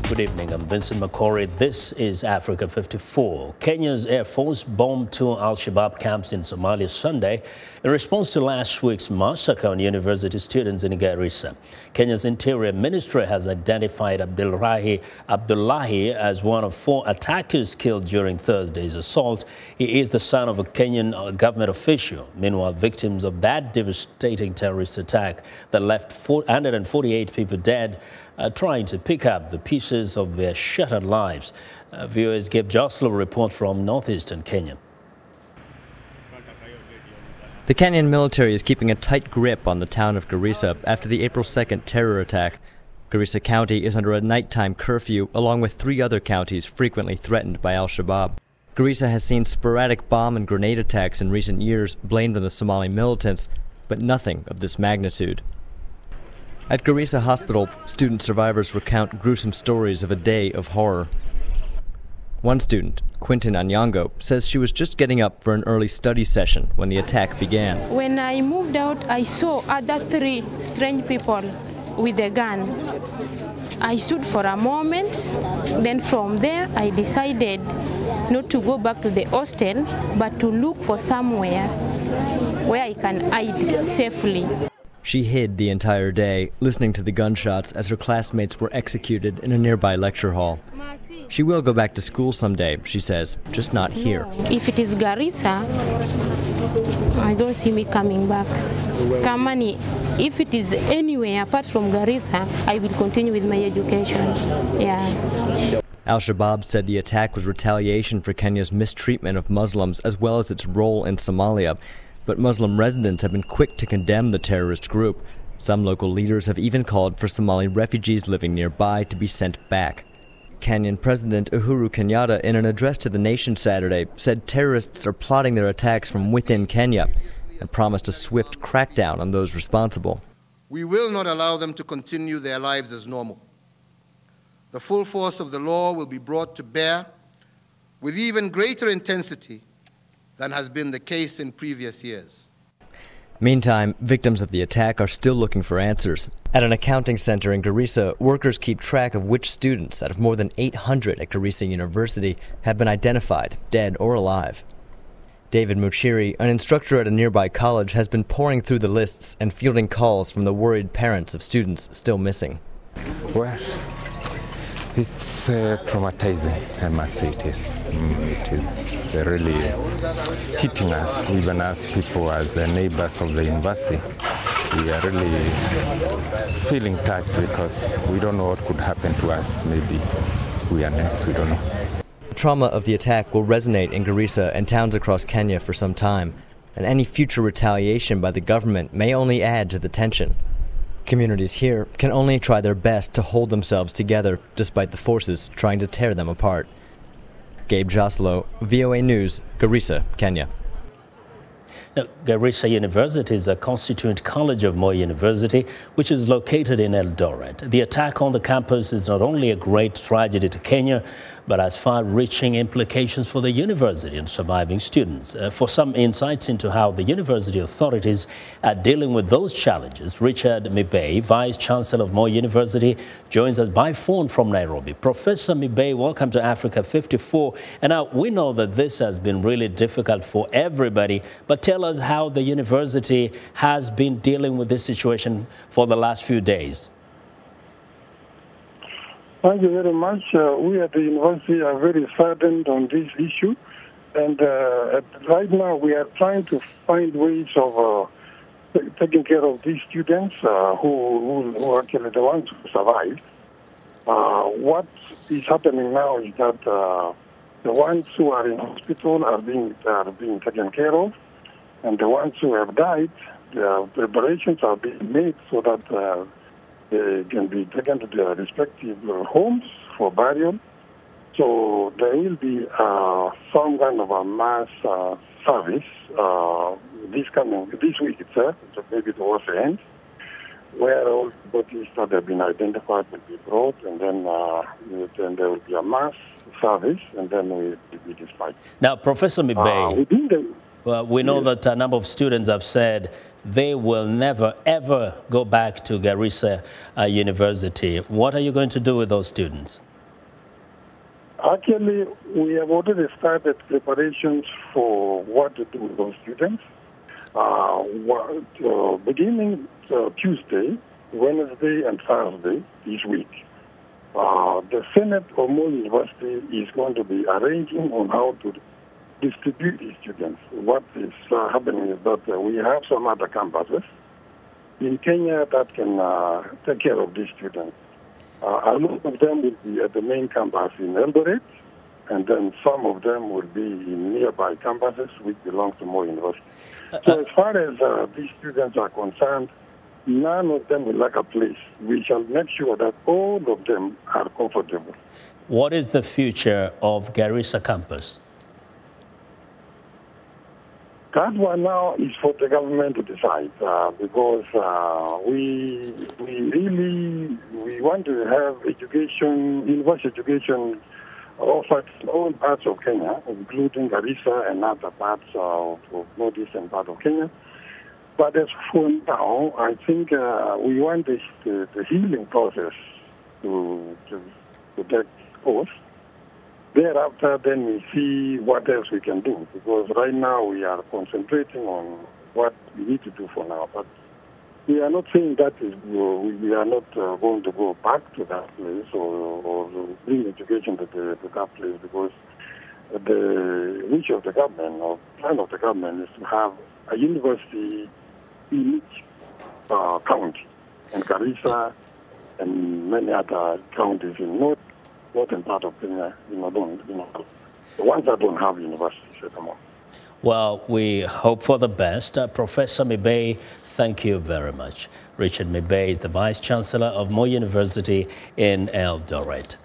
Good evening, I'm Vincent Makori. This is Africa 54. Kenya's Air Force bombed two al-Shabab camps in Somalia Sunday in response to last week's massacre on university students in Garissa. Kenya's Interior Ministry has identified Abdullahi as one of four attackers killed during Thursday's assault. He is the son of a Kenyan government official. Meanwhile, victims of that devastating terrorist attack that left 448 people dead are trying to pick up the pieces of their shattered lives. VOA's Gabe Joselow report from northeastern Kenya. The Kenyan military is keeping a tight grip on the town of Garissa after the April 2nd terror attack. Garissa County is under a nighttime curfew, along with three other counties frequently threatened by al-Shabab. Garissa has seen sporadic bomb and grenade attacks in recent years blamed on the Somali militants, but nothing of this magnitude. At Garissa Hospital, student survivors recount gruesome stories of a day of horror. One student, Quintin Anyango, says she was just getting up for an early study session when the attack began. When I moved out, I saw other three strange people with a gun. I stood for a moment, then from there I decided not to go back to the hostel, but to look for somewhere where I can hide safely. She hid the entire day, listening to the gunshots as her classmates were executed in a nearby lecture hall. She will go back to school someday, she says, just not here. If it is Garissa, I don't see me coming back. Kamani, if it is anywhere apart from Garissa, I will continue with my education. Yeah. Al-Shabab said the attack was retaliation for Kenya's mistreatment of Muslims as well as its role in Somalia. But Muslim residents have been quick to condemn the terrorist group. Some local leaders have even called for Somali refugees living nearby to be sent back. Kenyan President Uhuru Kenyatta, in an address to the nation Saturday, said terrorists are plotting their attacks from within Kenya and promised a swift crackdown on those responsible. We will not allow them to continue their lives as normal. The full force of the law will be brought to bear with even greater intensity than has been the case in previous years. Meantime, victims of the attack are still looking for answers. At an accounting center in Garissa, workers keep track of which students out of more than 800 at Garissa University have been identified, dead or alive. David Muchiri, an instructor at a nearby college, has been pouring through the lists and fielding calls from the worried parents of students still missing. Well, it's traumatizing, I must say it is. It is really hitting us, even as people, as the neighbors of the university. We are really feeling touched because we don't know what could happen to us. Maybe we are next, we don't know. The trauma of the attack will resonate in Garissa and towns across Kenya for some time, and any future retaliation by the government may only add to the tension. Communities here can only try their best to hold themselves together despite the forces trying to tear them apart. Gabe Joselow, VOA News, Garissa, Kenya. Now, Garissa University is a constituent college of Moi University, which is located in Eldoret. The attack on the campus is not only a great tragedy to Kenya, but has far-reaching implications for the university and surviving students. For some insights into how the university authorities are dealing with those challenges, Richard Mibey, Vice-Chancellor of Moi University, joins us by phone from Nairobi. Professor Mibey, welcome to Africa 54. And now we know that this has been really difficult for everybody, but tell us how the university has been dealing with this situation for the last few days. Thank you very much. We at the university are very saddened on this issue. And right now we are trying to find ways of taking care of these students who are actually the ones who survived. What is happening now is that the ones who are in hospital are being taken care of. And the ones who have died, the preparations are being made so that they can be taken to their respective homes for burial. So there will be some kind of a mass service this week itself, maybe towards the end, where all bodies that have been identified will be brought, and then there will be a mass service, and then we will be dispatched. Now, Professor Mibey, we know that a number of students have said they will never, ever go back to Garissa University. What are you going to do with those students? Actually, we have already started preparations for what to do with those students. Beginning Tuesday, Wednesday, and Thursday this week, the Senate of Moi University is going to be arranging on how to distribute these students. What is happening is that we have some other campuses in Kenya that can take care of these students. A lot of them will be at the main campus in Eldoret, and then some of them will be in nearby campuses which belong to Moi University. So as far as these students are concerned, none of them will lack a place. We shall make sure that all of them are comfortable. What is the future of Garissa campus? That one now is for the government to decide because we want to have education, university education offered in all parts of Kenya, including Garissa and other parts of northeastern part of Kenya. But as for now, I think we want the healing process to take course. Thereafter, then we see what else we can do, because right now we are concentrating on what we need to do for now. But we are not saying that we are not going to go back to that place or bring education to that place, because the wish of the government or plan of the government is to have a university in each county, and Garissa and many other counties in northern part of Kenya, the ones that don't have universities at the moment. Well, we hope for the best. Professor Mibey, thank you very much. Richard Mibey is the Vice-Chancellor of Moi University in Eldoret.